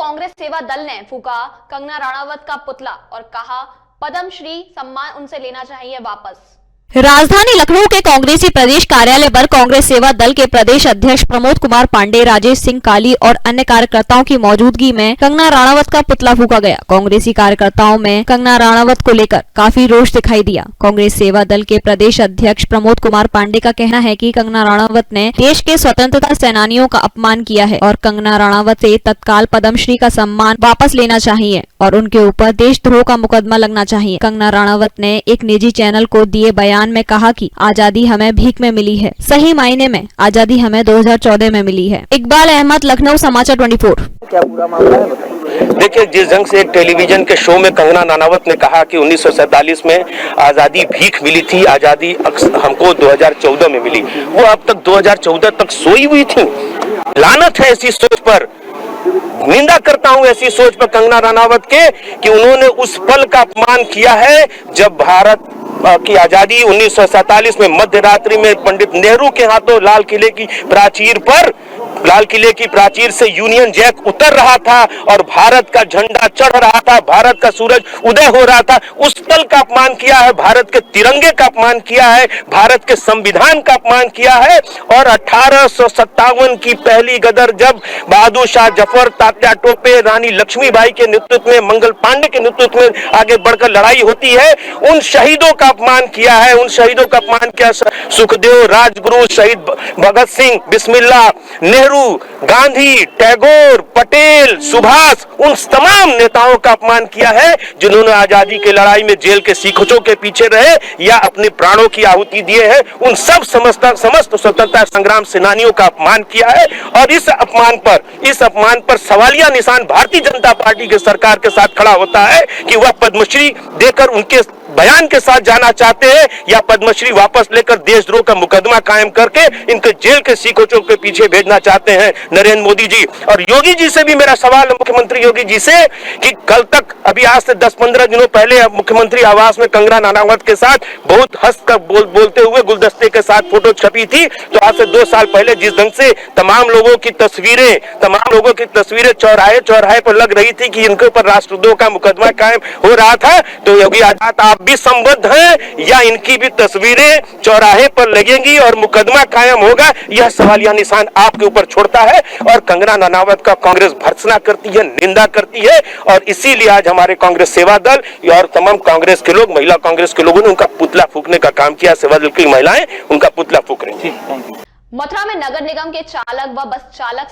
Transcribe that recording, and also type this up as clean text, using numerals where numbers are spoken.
कांग्रेस सेवा दल ने फूका कंगना राणावत का पुतला और कहा पद्मश्री सम्मान उनसे लेना चाहिए वापस। राजधानी लखनऊ के कांग्रेसी प्रदेश कार्यालय पर कांग्रेस सेवा दल के प्रदेश अध्यक्ष प्रमोद कुमार पांडे, राजेश सिंह काली और अन्य कार्यकर्ताओं की मौजूदगी में कंगना राणावत का पुतला फूका गया। कांग्रेसी कार्यकर्ताओं में कंगना राणावत को लेकर काफी रोष दिखाई दिया। कांग्रेस सेवा दल के प्रदेश अध्यक्ष प्रमोद कुमार पांडे का कहना है कि कंगना राणावत ने देश के स्वतंत्रता सेनानियों का अपमान किया है और कंगना राणावत से तत्काल पद्मश्री का सम्मान वापस लेना चाहिए और उनके ऊपर देशद्रोह का मुकदमा लगना चाहिए। कंगना राणावत ने एक निजी चैनल को दिए बयान में कहा कि आजादी हमें भीख में मिली है, सही मायने में आजादी हमें 2014 में मिली है। इकबाल अहमद, लखनऊ समाचार 24। क्या पूरा मामला है? देखिए, जिस ढंग से एक टेलीविजन के शो में कंगना राणावत ने कहा कि 1947 में आजादी भीख मिली थी, आजादी हमको 2014 में मिली, वो अब तक 2014 तक सोई हुई थी। लानत है ऐसी सोच पर, निंदा करता हूं ऐसी सोच पर कंगना राणावत के कि उन्होंने उस पल का अपमान किया है जब भारत की आजादी 1947 में मध्य रात्रि में पंडित नेहरू के हाथों लाल किले की प्राचीर से यूनियन जैक उतर रहा था और भारत का झंडा चढ़ रहा था, भारत का सूरज उदय हो रहा था। उस पल का अपमान किया है, भारत के तिरंगे का अपमान किया है, भारत के संविधान का अपमान किया है। और 1857 की पहली गदर जब बहादुर शाह जफर, तात्या टोपे, रानी लक्ष्मीबाई के नेतृत्व में, मंगल पांडे के नेतृत्व में आगे बढ़कर लड़ाई होती है, उन शहीदों का अपमान किया है, उन शहीदों का अपमान किया। सुखदेव, राजगुरु, शहीद भगत सिंह, बिस्मिल्लाह, नेहरू, गांधी, टैगोर, पटेल, सुभाष, उन तमाम नेताओं का अपमान किया है जिन्होंने आजादी की लड़ाई में जेल के सीखों के पीछे रहे या अपने प्राणों की आहुति दिए हैं। उन सब समस्त स्वतंत्रता संग्राम सेनानियों का अपमान किया है और इस अपमान पर सवालिया निशान भारतीय जनता पार्टी की सरकार के साथ खड़ा होता है कि वह पद्मश्री देकर उनके बयान के साथ जाना चाहते हैं या पद्मश्री वापस लेकर देशद्रोह का मुकदमा कायम करके इनके जेल के सीखों के पीछे भेजना चाहते हैं नरेंद्र मोदी जी। और योगी जी से भी मेरा सवाल है, मुख्यमंत्री योगी जी से, कि कल तक अभी आज से 10-15 दिनों पहले मुख्यमंत्री आवास में कंगना राणावत के साथ बहुत हंस कर बोलते हुए गुलदस्ते के साथ फोटो छपी थी। तो आज से 2 साल पहले जिस ढंग से तमाम लोगों की तस्वीरें चौराहे पर लग रही थी कि इनके ऊपर राष्ट्रद्रोह का मुकदमा कायम हो रहा था, तो योगी आदित्यनाथ आप भी संबद्ध हैं या इनकी भी तस्वीरें चौराहे पर लगेंगी और मुकदमा कायम होगा? यह सवालिया निशान आपके ऊपर छोड़ता है और कंगना राणावत का कांग्रेस भर्त्सना करती है, निंदा करती है। और इसीलिए आज हमारे कांग्रेस सेवा दल और तमाम कांग्रेस के लोग, महिला कांग्रेस के लोगों ने उनका पुतला फूकने का काम किया। सेवा दल की महिलाएं उनका पुतला फूक रही थी। मथुरा में नगर निगम के चालक व बस चालक